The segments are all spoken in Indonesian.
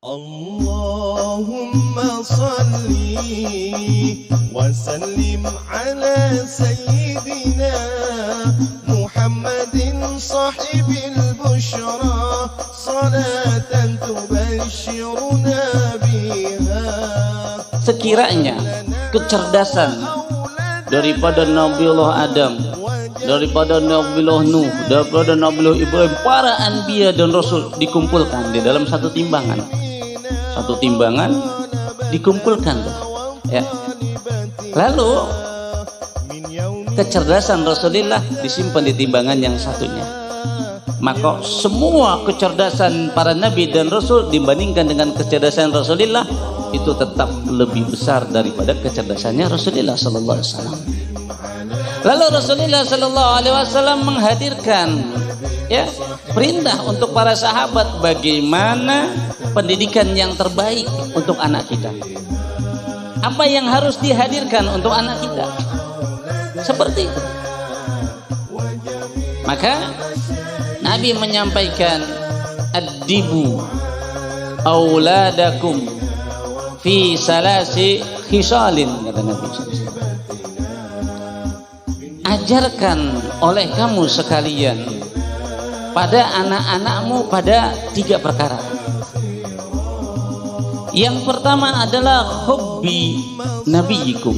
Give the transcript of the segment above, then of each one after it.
Allahumma salli wa sallim ala sayyidina Muhammadin sahibil bushra salatan tubashiruna biha. Sekiranya kecerdasan daripada Nabiullah Adam, daripada Nabiullah Nuh, daripada Nabiullah Ibrahim, para anbiya dan rasul dikumpulkan di dalam satu timbangan. Satu timbangan dikumpulkan tuh, ya. Lalu kecerdasan Rasulullah disimpan di timbangan yang satunya. Maka semua kecerdasan para nabi dan rasul dibandingkan dengan kecerdasan Rasulullah itu tetap lebih besar daripada kecerdasannya Rasulullah sallallahu alaihi wasallam. Lalu Rasulullah sallallahu alaihi wasallam menghadirkan, ya, perintah untuk para sahabat bagaimana pendidikan yang terbaik untuk anak kita. Apa yang harus dihadirkan untuk anak kita? Seperti itu. Maka Nabi menyampaikan, addibu auladakum fi salasi khisalin, kata Nabi SAW. Ajarkan oleh kamu sekalian pada anak-anakmu pada 3 perkara. Yang pertama adalah hubbi nabiyikum.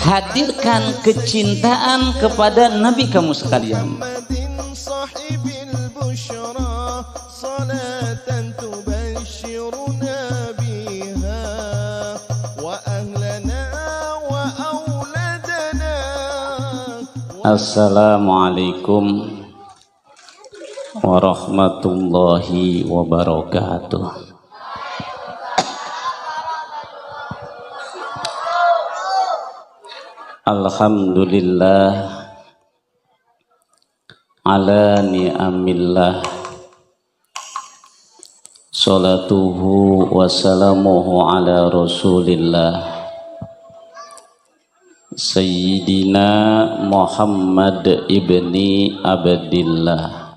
Hadirkan kecintaan kepada nabi kamu sekalian. Assalamualaikum warahmatullahi wabarakatuh. Alhamdulillah ala ni'amillah, salatuhu wassalamuhu ala rasulillah Sayyidina Muhammad ibni Abdillah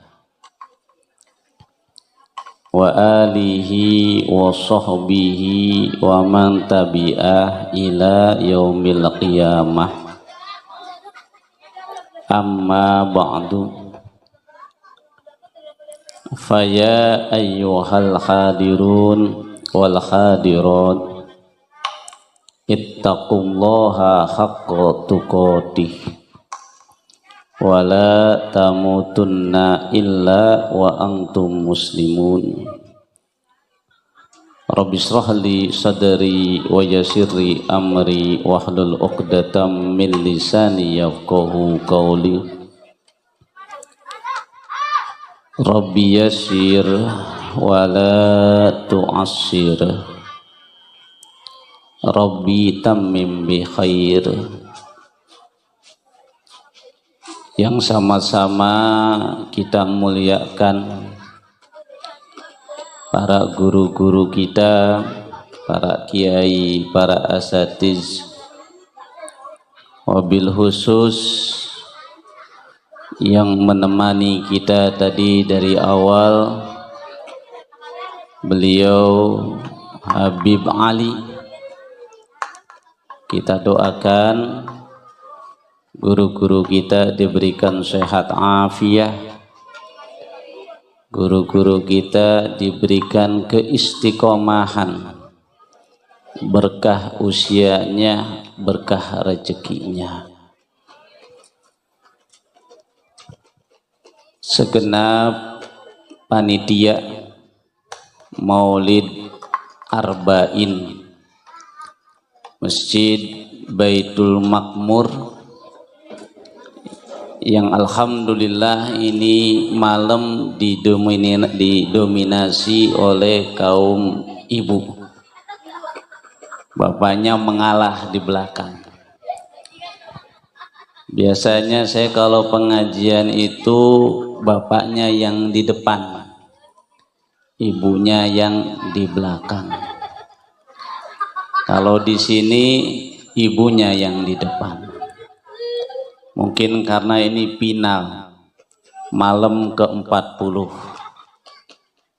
wa alihi wa sahbihi wa man tabi'ah ila yaumil qiyamah. Amma ba'du, faya ayyuhal hadirun wal hadirat, ittaqullaha haqqa tuqatih wa la tamutunna illa wa antum muslimun. Rabbi shrah li sadri wa yassirli amri wahlul 'uqdatam min lisani yafqahu qawli. Rabbi yassir wa la tu'assir, Rabbi tammim bi khair. Yang sama-sama kita muliakan para guru-guru kita, para kiai, para asatiz, wabil khusus yang menemani kita tadi dari awal, beliau Habib Ali. Kita doakan guru-guru kita diberikan sehat afiah, guru-guru kita diberikan keistiqomahan, berkah usianya, berkah rezekinya. Segenap panitia Maulid Arba'in Masjid Baitul Makmur yang alhamdulillah ini malam didominasi oleh kaum ibu. Bapaknya mengalah di belakang. Biasanya saya kalau pengajian itu bapaknya yang di depan, ibunya yang di belakang. Kalau di sini ibunya yang di depan. Mungkin karena ini final malam ke-40.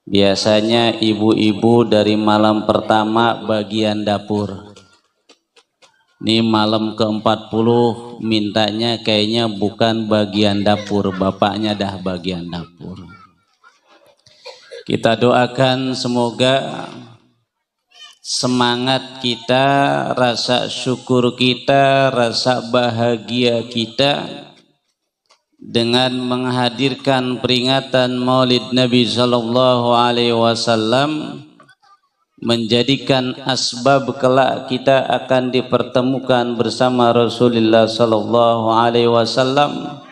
Biasanya ibu-ibu dari malam pertama bagian dapur. Ini malam ke-40 mintanya kayaknya bukan bagian dapur, bapaknya dah bagian dapur. Kita doakan semoga semangat kita, rasa syukur kita, rasa bahagia kita dengan menghadirkan peringatan Maulid Nabi sallallahu alaihi wasallam menjadikan asbab kelak kita akan dipertemukan bersama Rasulullah sallallahu alaihi wasallam.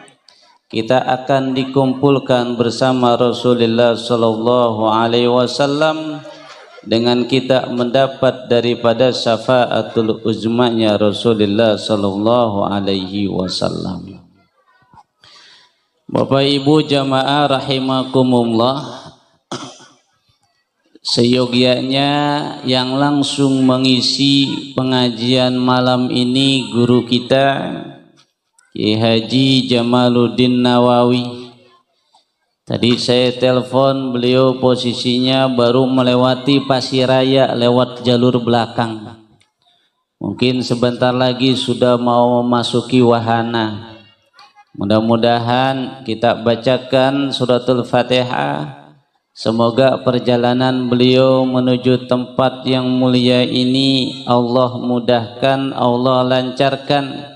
Kita akan dikumpulkan bersama Rasulullah sallallahu alaihi wasallam dengan kita mendapat daripada syafaatul uzmanya Rasulullah sallallahu alaihi wasallam. Bapak Ibu jamaah rahimakumullah, seyogyanya yang langsung mengisi pengajian malam ini guru kita Ki Haji Jamaluddin Nawawi. Tadi saya telepon beliau, posisinya baru melewati Pasiraya lewat jalur belakang. Mungkin sebentar lagi sudah mau memasuki wahana. Mudah-mudahan kita bacakan suratul Fatihah. Semoga perjalanan beliau menuju tempat yang mulia ini Allah mudahkan, Allah lancarkan.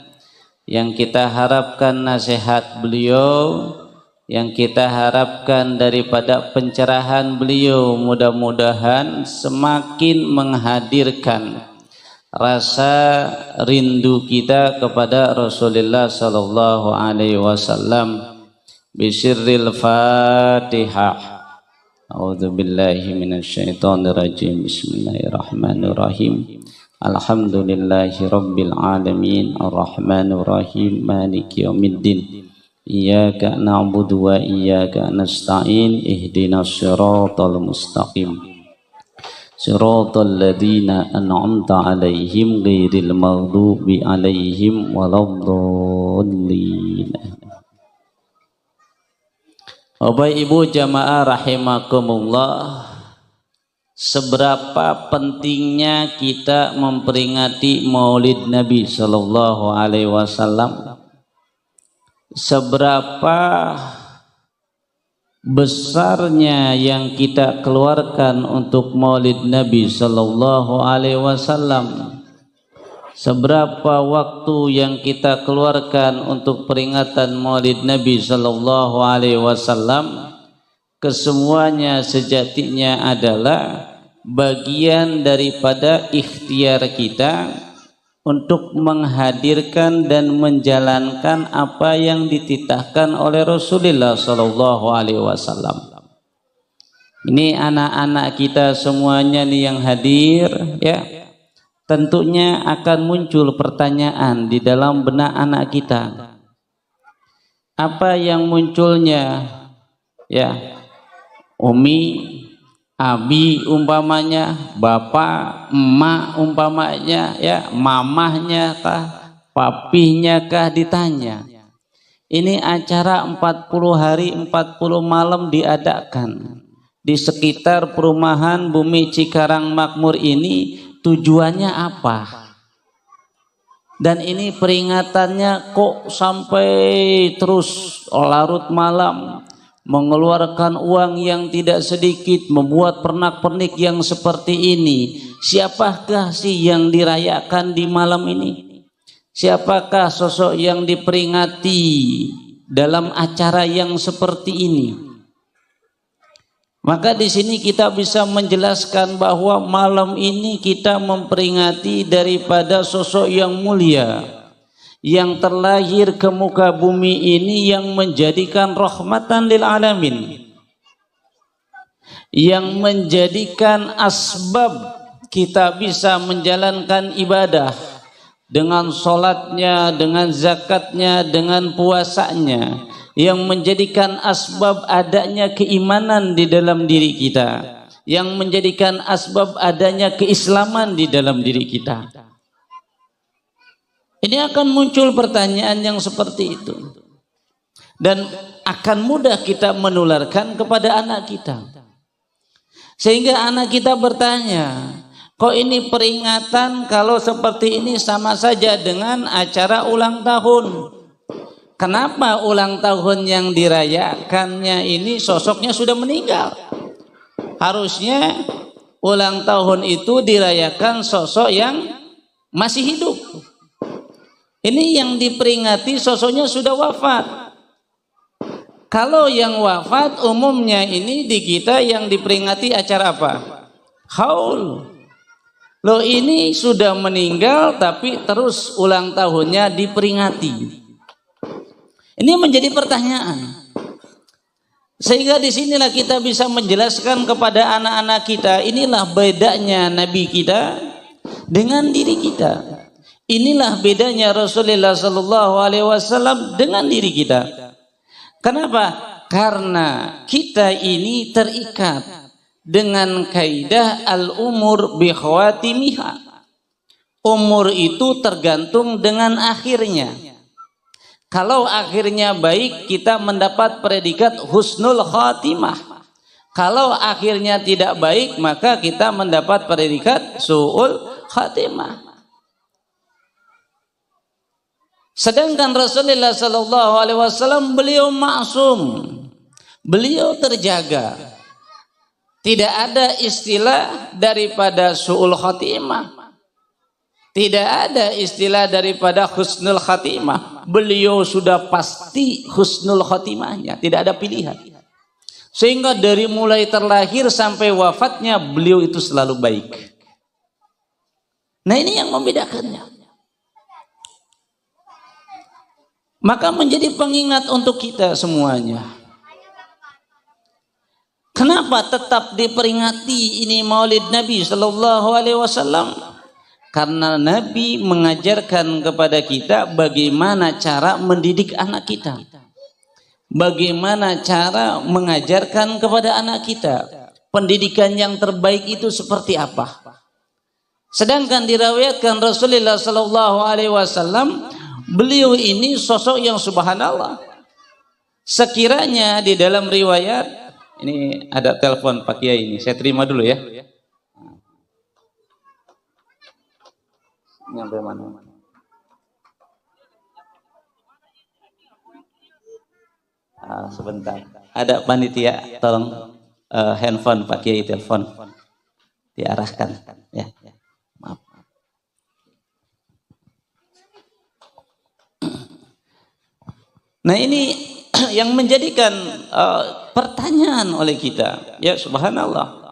Yang kita harapkan nasihat beliau, yang kita harapkan daripada pencerahan beliau, mudah-mudahan semakin menghadirkan rasa rindu kita kepada Rasulullah sallallahu alaihi wasallam. Bisirril Fatihah. A'udzubillahi minasyaitonir rajim. Bismillahirrahmanirrahim. Alhamdulillahi rabbil alamin, arrahmanir rahim, maliki yaumiddin. Iyyaka na'budu wa iyyaka nasta'in. Ihdinas siratal mustaqim. Siratal ladzina an'amta 'alaihim ghairil maghdubi 'alaihim waladdallin. Bapak Ibu jamaah rahimakumullah, seberapa pentingnya kita memperingati Maulid Nabi sallallahu alaihi wasallam, seberapa besarnya yang kita keluarkan untuk Maulid Nabi sallallahu alaihi wasallam, seberapa waktu yang kita keluarkan untuk peringatan Maulid Nabi sallallahu alaihi wasallam, kesemuanya sejatinya adalah bagian daripada ikhtiar kita untuk menghadirkan dan menjalankan apa yang dititahkan oleh Rasulullah sallallahu alaihi wasallam. Ini anak-anak kita semuanya nih yang hadir, ya. Tentunya akan muncul pertanyaan di dalam benak anak kita. Apa yang munculnya? Ya. Umi, abi umpamanya, bapak, emak umpamanya, ya, mamahnya kah, papihnya kah ditanya. Ini acara 40 hari 40 malam diadakan di sekitar perumahan Bumi Cikarang Makmur ini. Tujuannya apa? Dan ini peringatannya kok sampai terus larut malam, mengeluarkan uang yang tidak sedikit, membuat pernak-pernik yang seperti ini. Siapakah sih yang dirayakan di malam ini? Siapakah sosok yang diperingati dalam acara yang seperti ini? Maka di sini kita bisa menjelaskan bahwa malam ini kita memperingati daripada sosok yang mulia, yang terlahir ke muka bumi ini, yang menjadikan rahmatan lil alamin, yang menjadikan asbab kita bisa menjalankan ibadah dengan sholatnya, dengan zakatnya, dengan puasanya, yang menjadikan asbab adanya keimanan di dalam diri kita, yang menjadikan asbab adanya keislaman di dalam diri kita. Ini akan muncul pertanyaan yang seperti itu, dan akan mudah kita menularkan kepada anak kita. Sehingga anak kita bertanya, kok ini peringatan kalau seperti ini sama saja dengan acara ulang tahun? Kenapa ulang tahun yang dirayakannya ini sosoknya sudah meninggal? Harusnya ulang tahun itu dirayakan sosok yang masih hidup. Ini yang diperingati sosoknya sudah wafat. Kalau yang wafat umumnya ini di kita yang diperingati acara apa? Haul. Loh, ini sudah meninggal tapi terus ulang tahunnya diperingati. Ini menjadi pertanyaan. Sehingga disinilah kita bisa menjelaskan kepada anak-anak kita, inilah bedanya Nabi kita dengan diri kita. Inilah bedanya Rasulullah Sallallahu Alaihi Wasallam dengan diri kita. Kenapa? Karena kita ini terikat dengan kaidah al-umur bi khawatimiha. Umur itu tergantung dengan akhirnya. Kalau akhirnya baik, kita mendapat predikat husnul khatimah. Kalau akhirnya tidak baik, maka kita mendapat predikat su'ul khatimah. Sedangkan Rasulullah Sallallahu Alaihi Wasallam beliau maksum, beliau terjaga. Tidak ada istilah daripada su'ul khatimah. Tidak ada istilah daripada husnul khatimah. Beliau sudah pasti husnul khatimahnya, tidak ada pilihan. Sehingga dari mulai terlahir sampai wafatnya beliau itu selalu baik. Nah, ini yang membedakannya. Maka menjadi pengingat untuk kita semuanya. Kenapa tetap diperingati ini Maulid Nabi Sallallahu Alaihi Wasallam? Karena Nabi mengajarkan kepada kita bagaimana cara mendidik anak kita. Bagaimana cara mengajarkan kepada anak kita. Pendidikan yang terbaik itu seperti apa. Sedangkan diriwayatkan Rasulullah Sallallahu Alaihi Wasallam, beliau ini sosok yang subhanallah. Sekiranya di dalam riwayat, ini ada telepon Pak Kiai ini, saya terima dulu ya. Nyampe mana? Sebentar. Ada panitia, tolong handphone Pak Kiai telepon diarahkan ya. Maaf. Nah, ini yang menjadikan pertanyaan oleh kita. Ya subhanallah.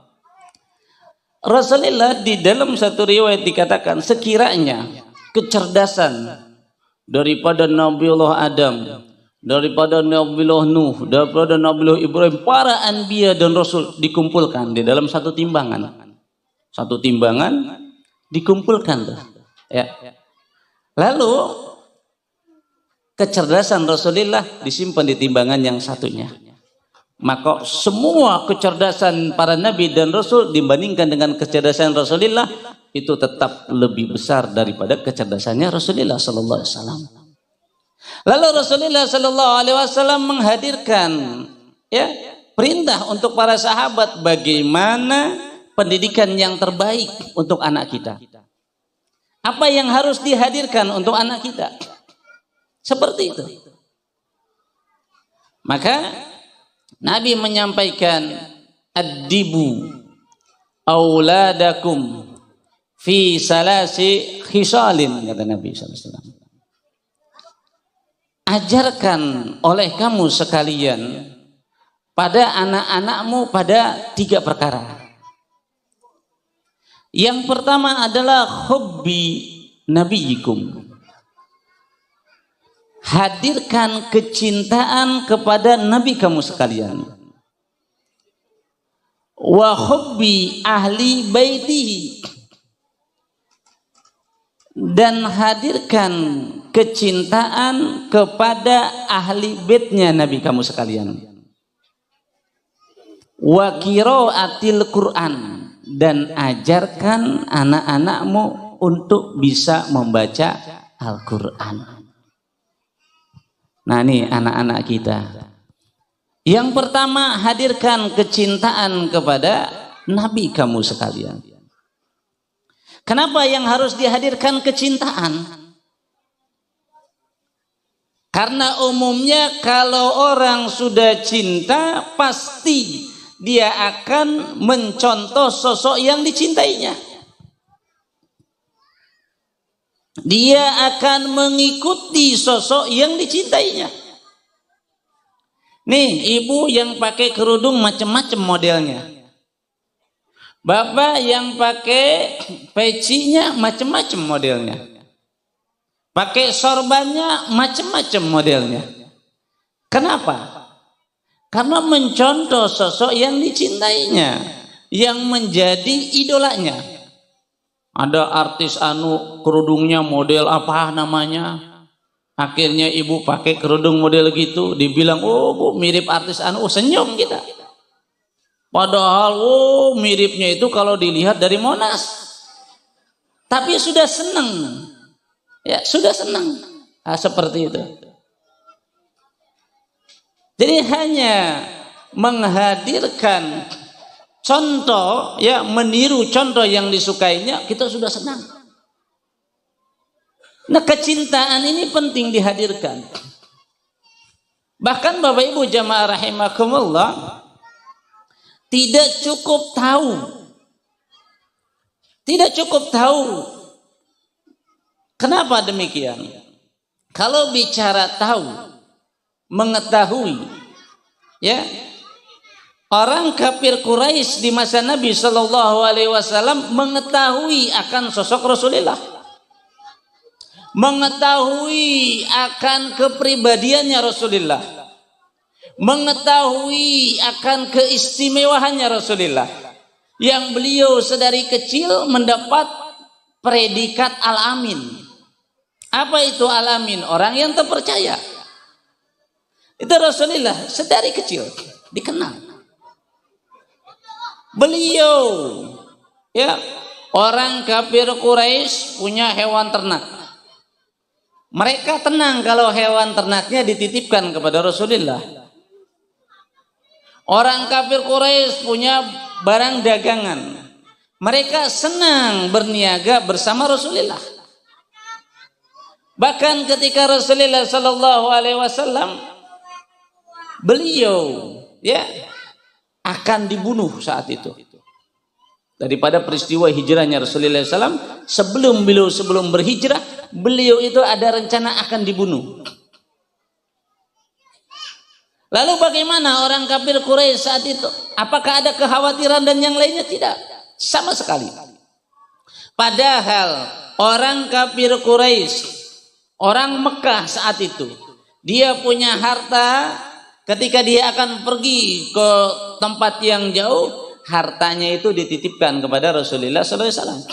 Rasulullah di dalam satu riwayat dikatakan sekiranya kecerdasan daripada Nabiullah Adam, daripada Nabiullah Nuh, daripada Nabiullah Ibrahim, para anbiya dan rasul dikumpulkan di dalam satu timbangan. Satu timbangan dikumpulkan tuh. Ya. Lalu kecerdasan Rasulullah disimpan di timbangan yang satunya. Maka semua kecerdasan para nabi dan rasul dibandingkan dengan kecerdasan Rasulullah itu tetap lebih besar daripada kecerdasannya Rasulullah sallallahu alaihi wasallam. Lalu Rasulullah sallallahu alaihi wasallam menghadirkan ya perintah untuk para sahabat bagaimana pendidikan yang terbaik untuk anak kita. Apa yang harus dihadirkan untuk anak kita? Seperti itu. Maka Nabi menyampaikan addibu auladakum fi salasi khisalin, kata Nabi SAW. Ajarkan oleh kamu sekalian pada anak-anakmu pada 3 perkara. Yang pertama adalah hubbi nabiyikum. Hadirkan kecintaan kepada nabi kamu sekalian. Wa hubbi ahli baitihi. Dan hadirkan kecintaan kepada ahli baitnya nabi kamu sekalian. Wa qiraatil Quran. Dan ajarkan anak-anakmu untuk bisa membaca Al-Quran. Nah, ini anak-anak kita. Yang pertama, hadirkan kecintaan kepada nabi kamu sekalian. Kenapa yang harus dihadirkan kecintaan? Karena umumnya kalau orang sudah cinta, pasti dia akan mencontoh sosok yang dicintainya. Dia akan mengikuti sosok yang dicintainya. Nih, ibu yang pakai kerudung macam-macam modelnya. Bapak yang pakai pecinya macam-macam modelnya. Pakai sorbannya macam-macam modelnya. Kenapa? Karena mencontoh sosok yang dicintainya, yang menjadi idolanya. Ada artis anu kerudungnya model apa namanya? Akhirnya ibu pakai kerudung model gitu, dibilang, oh bu mirip artis anu, senyum kita. Padahal miripnya itu kalau dilihat dari Monas. Tapi sudah senang. Ya, sudah senang. Nah, seperti itu. Jadi hanya menghadirkan contoh, ya, meniru contoh yang disukainya, kita sudah senang. Nah, kecintaan ini penting dihadirkan. Bahkan Bapak Ibu jamaah rahimakumullah, tidak cukup tahu. Kenapa demikian? Kalau bicara tahu, mengetahui, ya, orang kafir Quraisy di masa Nabi Shallallahu Alaihi Wasallam mengetahui akan sosok Rasulullah, mengetahui akan kepribadiannya Rasulullah, mengetahui akan keistimewaannya Rasulullah, yang beliau sedari kecil mendapat predikat Al-Amin. Apa itu Al-Amin? Orang yang terpercaya. Itu Rasulullah sedari kecil dikenal. Beliau, ya, orang kafir Quraisy punya hewan ternak. Mereka tenang kalau hewan ternaknya dititipkan kepada Rasulullah. Orang kafir Quraisy punya barang dagangan. Mereka senang berniaga bersama Rasulullah. Bahkan ketika Rasulullah Sallallahu Alaihi Wasallam, beliau, ya, akan dibunuh saat itu. Daripada peristiwa hijrahnya Rasulullah SAW, sebelum berhijrah, beliau itu ada rencana akan dibunuh. Lalu bagaimana orang kafir Quraisy saat itu? Apakah ada kekhawatiran dan yang lainnya? Tidak, sama sekali. Padahal orang kafir Quraisy, orang Mekah saat itu, dia punya harta. Ketika dia akan pergi ke tempat yang jauh, hartanya itu dititipkan kepada Rasulullah SAW.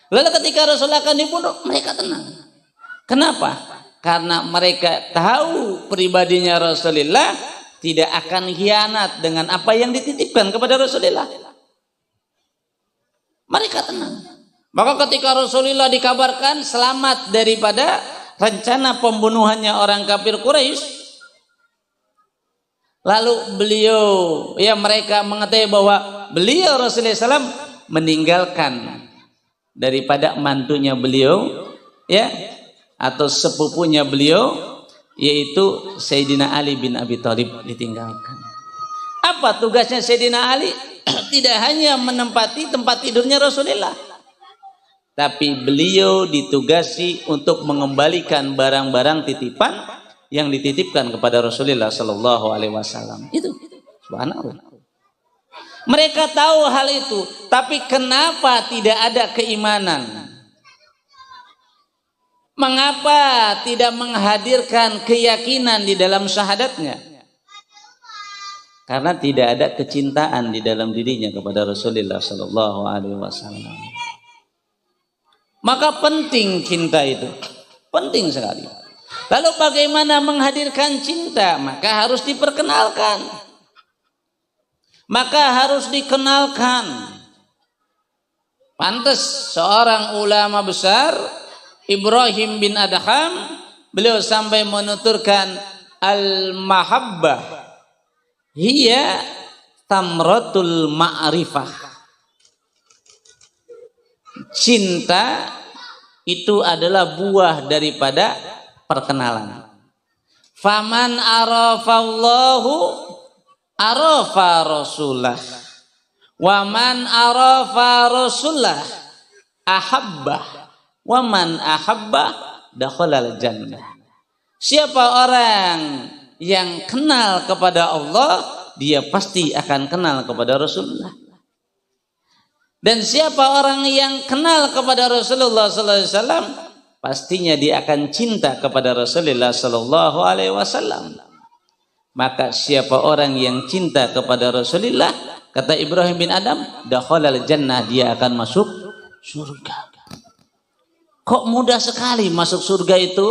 Lalu ketika Rasulullah akan dibunuh, mereka tenang. Kenapa? Karena mereka tahu pribadinya Rasulullah tidak akan khianat dengan apa yang dititipkan kepada Rasulullah. Mereka tenang. Maka ketika Rasulullah dikabarkan selamat daripada rencana pembunuhannya orang kafir Quraisy, lalu beliau, ya, mereka mengetahui bahwa beliau Rasulullah SAW meninggalkan daripada mantunya beliau, ya, atau sepupunya beliau, yaitu Sayyidina Ali bin Abi Thalib, ditinggalkan. Apa tugasnya Sayyidina Ali? Tidak hanya menempati tempat tidurnya Rasulullah, tapi beliau ditugasi untuk mengembalikan barang-barang titipan yang dititipkan kepada Rasulullah Sallallahu Alaihi Wasallam. Itu, subhanallah. Mereka tahu hal itu, tapi kenapa tidak ada keimanan? Mengapa tidak menghadirkan keyakinan di dalam syahadatnya? Karena tidak ada kecintaan di dalam dirinya kepada Rasulullah Sallallahu Alaihi Wasallam. Maka penting cinta itu, penting sekali. Lalu bagaimana menghadirkan cinta? Maka harus diperkenalkan. Maka harus dikenalkan. Pantas seorang ulama besar, Ibrahim bin Adham, beliau sampai menuturkan, al-mahabbah hiya tamratul ma'rifah. Cinta itu adalah buah daripada perkenalan. Faman arafallahu arafa rasulah, wa man arafa rasulah ahabbah, wa man ahabbah dakhalal jannah. Siapa orang yang kenal kepada Allah, dia pasti akan kenal kepada Rasulullah. Dan siapa orang yang kenal kepada Rasulullah sallallahu alaihi wasallam, pastinya dia akan cinta kepada Rasulullah sallallahu alaihi wasallam. Maka siapa orang yang cinta kepada Rasulullah, kata Ibrahim bin Adam, dakhalal jannah, dia akan masuk surga. Kok mudah sekali masuk surga itu?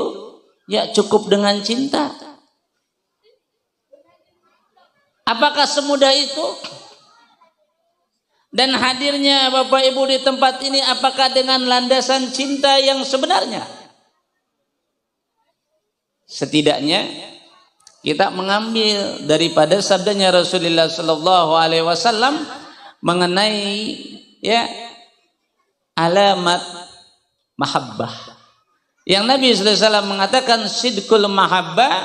Ya cukup dengan cinta. Apakah semudah itu? Dan hadirnya Bapak Ibu di tempat ini apakah dengan landasan cinta yang sebenarnya? Setidaknya kita mengambil daripada sabdanya Rasulullah sallallahu alaihi wasallam mengenai ya alamat mahabbah. Yang Nabi sallallahu alaihi wasallam mengatakan sidqul mahabbah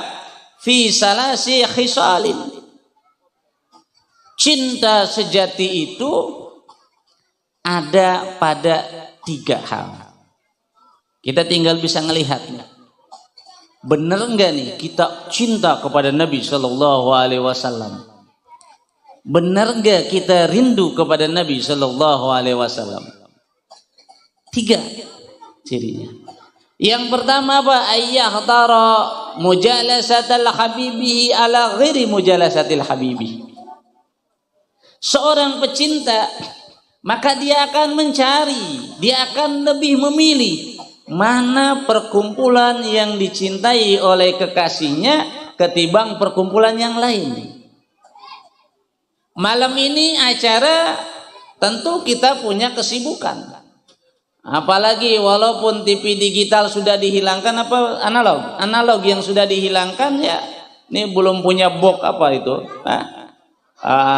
fi salasi khisalin. Cinta sejati itu ada pada 3 hal. Kita tinggal bisa ngelihatnya. Bener enggak nih kita cinta kepada Nabi sallallahu alaihi wasallam? Bener enggak kita rindu kepada Nabi sallallahu alaihi wasallam? 3 cirinya. Yang pertama apa? Ayyahtara mujalasatal habibihi ala ghairi mujalasatil habibi. Seorang pecinta maka dia akan mencari, dia akan lebih memilih mana perkumpulan yang dicintai oleh kekasihnya ketimbang perkumpulan yang lain. Malam ini acara tentu kita punya kesibukan. Apalagi walaupun TV digital sudah dihilangkan, apa analog yang sudah dihilangkan ya, ini belum punya box apa itu,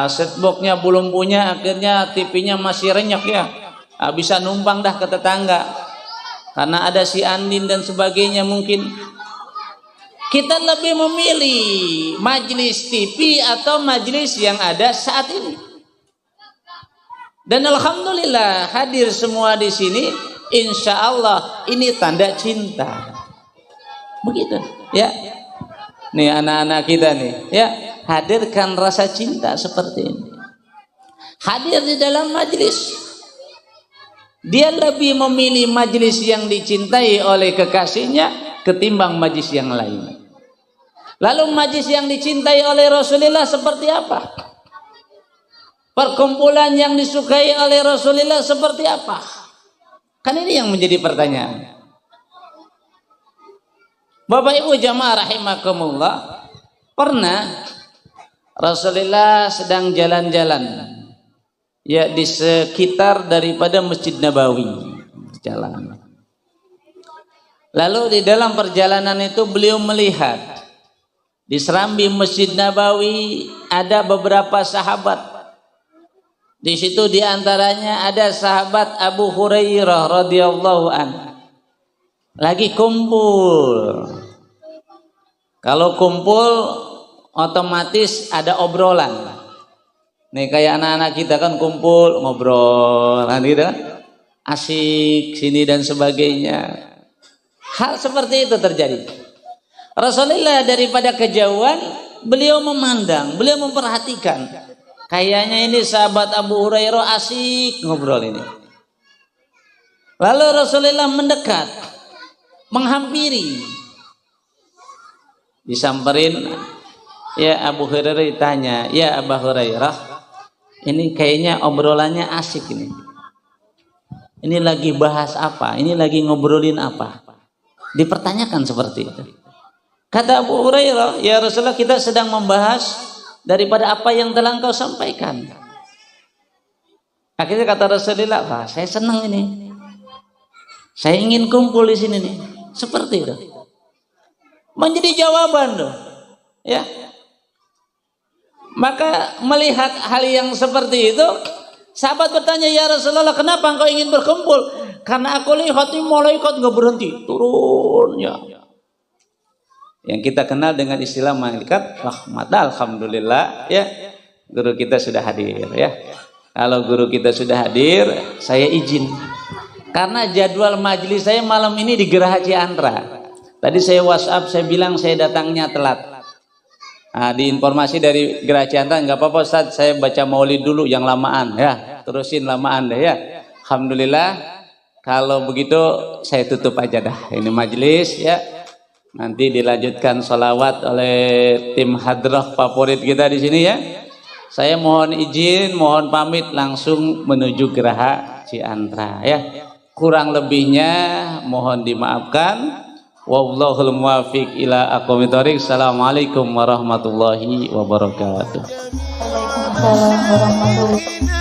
set boxnya belum punya, akhirnya TV-nya masih renyek ya, bisa numpang dah ke tetangga karena ada si Andin dan sebagainya. Mungkin kita lebih memilih majelis TV atau majelis yang ada saat ini. Dan alhamdulillah hadir semua di sini, insya Allah ini tanda cinta. Begitu, ya. Nih anak-anak kita nih, ya, hadirkan rasa cinta seperti ini. Hadir di dalam majelis. Dia lebih memilih majelis yang dicintai oleh kekasihnya ketimbang majelis yang lain. Lalu majelis yang dicintai oleh Rasulullah seperti apa? Perkumpulan yang disukai oleh Rasulullah seperti apa? Kan ini yang menjadi pertanyaan. Bapak Ibu jamaah rahimakumullah, pernah Rasulullah sedang jalan-jalan ya di sekitar daripada Masjid Nabawi, jalan. Lalu di dalam perjalanan itu beliau melihat di serambi Masjid Nabawi ada beberapa sahabat. Di situ diantaranya ada sahabat Abu Hurairah radhiyallahu anhu lagi kumpul. Kalau kumpul otomatis ada obrolan. Nih kayak anak-anak kita kan kumpul ngobrol, gitu kan, asik sini dan sebagainya. Hal seperti itu terjadi. Rasulullah daripada kejauhan beliau memandang, beliau memperhatikan. Kayaknya ini sahabat Abu Hurairah asik ngobrol ini. Lalu Rasulullah mendekat, menghampiri, disamperin. Ya Abu Hurairah ditanya, ya Abu Hurairah, ini kayaknya obrolannya asik ini. Ini lagi bahas apa? Ini lagi ngobrolin apa? Dipertanyakan seperti itu. Kata Abu Hurairah, ya Rasulullah, kita sedang membahas daripada apa yang telah engkau sampaikan. Akhirnya kata Rasulullah, wah saya senang ini, saya ingin kumpul di sini nih. Seperti itu menjadi jawaban loh, ya. Maka melihat hal yang seperti itu, sahabat bertanya, ya Rasulullah, kenapa engkau ingin berkumpul? Karena aku lihat ini malaikat nggak berhenti turunnya. Yang kita kenal dengan istilah malaikat rahmat. Alhamdulillah ya, guru kita sudah hadir ya. Kalau guru kita sudah hadir, saya izin. Karena jadwal majelis saya malam ini di Geraha Ciantra. Tadi saya WhatsApp, saya bilang saya datangnya telat. Nah, di informasi dari Geraha Ciantra, nggak apa-apa Ustaz, saya baca maulid dulu yang lamaan ya. Terusin lamaan deh ya. Alhamdulillah, kalau begitu saya tutup aja dah ini majelis ya. Nanti dilanjutkan sholawat oleh tim hadrah favorit kita di sini ya. Saya mohon izin, mohon pamit langsung menuju Geraha Ciantra ya. Kurang lebihnya mohon dimaafkan. Wallahul muwaffiq ila aqwamit thoriq. Assalamualaikum warahmatullahi wabarakatuh. Waalaikumsalam warahmatullahi wabarakatuh.